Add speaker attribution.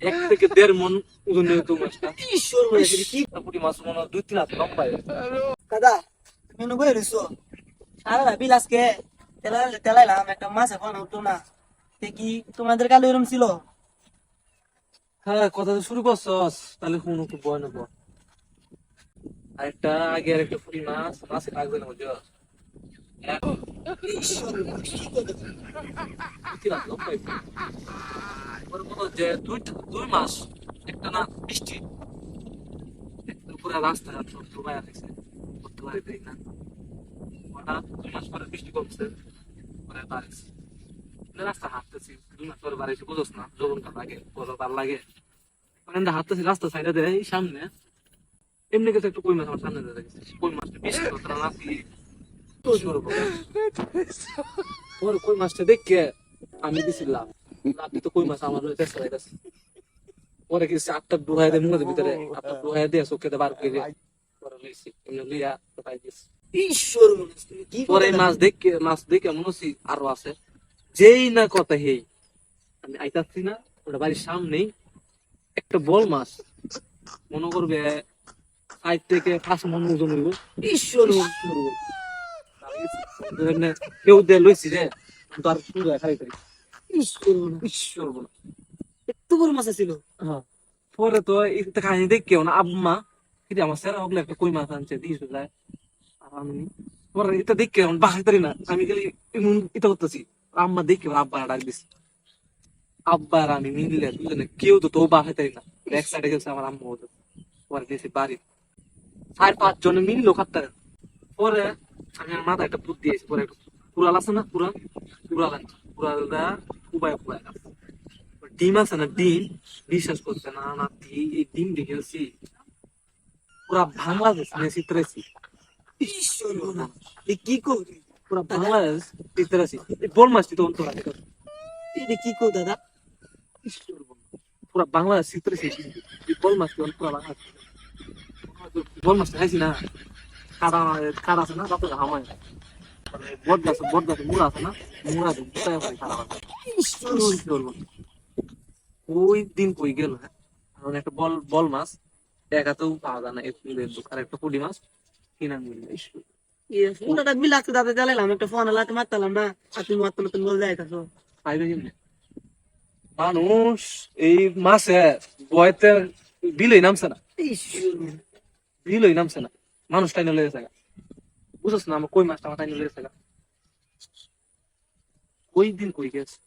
Speaker 1: 1 থেকে 1.5 মণ ওজনের তো মাছটা।
Speaker 2: ঈশ্বর বলে কি
Speaker 1: পুঁটি মাছ মনে হয় 2-3 হাত লম্বা।
Speaker 2: দাদা তুমি নো বই রইছো সারা বিলাসকে তেলাইলাম একটা মাছ এখন উঠতো না কি তোমাদের কালে এরকম ছিল
Speaker 1: হ্যাঁ, কথা তো শুরু করছস, তাহলে শুনো, খুব ভয় নেবো। আরেকটা আগে আরেকটা পুঁটি মাছ মাছে লাগবে না, বুঝছো?
Speaker 2: ঈশ্বর কি কথা
Speaker 1: 2-3 হাত লম্বা। ওর মনে হয় যে 2 মাস একটা না বৃষ্টি পুরো রাস্তা ডুবাই আছে, করতে পারি তাই না? হঠাৎ 2 মাস পরে বৃষ্টি কমছে, পরে বারিশ রাস্তা হাঁটতেছি। 2 মাস পরে বারিশ, বুঝোস না, যৌবনটা লাগে, বড় লাগে। মানে আমরা হাঁটতেছি রাস্তা সাইডে দেয় এই সামনে, এমনি কিছু একটু কই মাছ আমার সামনে দিয়ে দেখছি। কই মাছটা বেশি কথা নাকি তো শুরু করবো। পরে কই মাছটা দেখে আমি দিছিলাম লাভ দিতে, কই মাছ আমার চেষ্টা যাইতেছে। পরে কি 8টা ডুহাই দিয়ে মুখের ভিতরে 8টা ডুহাই দিয়ে চোখে বার করে পরে লইছি, এমনি লইয়া পাই দিছি।
Speaker 2: ঈশ্বর তুমি কি
Speaker 1: পরে
Speaker 2: কথা
Speaker 1: মাছ দেখে মনে হচ্ছে আরো আছে। যেই না কথা হেই আমি আইতাছি না, ওটা বাড়ির সামনেই একটা বল মাছ, মনে করবে 4 থেকে 5 মণ ওজন হইব।
Speaker 2: ঈশ্বর
Speaker 1: কেউ দিয়ে লইছি রে, তার শুরু খাই করি।
Speaker 2: ঈশ্বর
Speaker 1: ঈশ্বর বলে।
Speaker 2: এত বড় মাছ ছিল
Speaker 1: হ্যাঁ, পরে তো একটা কাহিনী দেখে না আব্মা কিন্তু আমার স্যার ওগুলো একটা কই মাছ আনছে 20 টাকায়। আর আমি পরে এটা দেখে বাসায় পারি না, আমি খালি এমন এটা করতেছি। আম্মা দেখে আব্বা ডাক দিছি, আব্বা আর আমি মিললে দুজনে কেউ তো বাসায় পারি না। এক সাইডে গেছে আমার আম্মা, ওদের পরে গেছি বাড়ি, 4-5 জনে মিললো খাটতে। পরে আমি আমার মাথায় একটা বুদ্ধি দিয়েছি, পরে একটা কুড়াল আছে না, কুড়াল আনছি, কুড়ালটা কুবায় কুবায় খাচ্ছে। ডিম আছে না, ডিম, বিশ্বাস করতে না না এই ডিম দেখেছি পুরা বাংলাদেশ নিয়ে চিত্রেছি।
Speaker 2: ঈশ্বর কি করি
Speaker 1: পুরা বাংলাদেশ চিত্রেছি। এই বল মাছটি তো অন্তর আছে,
Speaker 2: এটা কি কো দাদা
Speaker 1: পুরা বাংলাদেশ চিত্রেছি। এই বল মাছটি পুরা বাংলাদেশ, বল মাছটা খাইছি না, কাটা কাটা আছে না, তাতে হামায় বট গাছ মুড়া আছে না, মুড়া দিন খারাপ আছে।
Speaker 2: ঈশ্বর
Speaker 1: ওই দিন কই গেল, হ্যাঁ, কারণ একটা বল বল মাছ একাতেও পাওয়া যায় না, আর একটা পুঁটি মাছ কিনা মিললে।
Speaker 2: ফোনটা বিলাসকে দাদা চালাইলাম একটা ফোন লাতে মারতালাম না আর তুমি মারতাম তুমি বল যাইতাছো
Speaker 1: পাইবে কেমনে মানুষ এই মাছে বয়তে বিলই নামছে না,
Speaker 2: ঈশ্বর
Speaker 1: বিলই নামছে না, মানুষ টাইনে লেগেছে গা। বুঝছ না, আমার কই মাছটা আমার টাইনে লেগেছে গা। ওই দিন কই গেছে।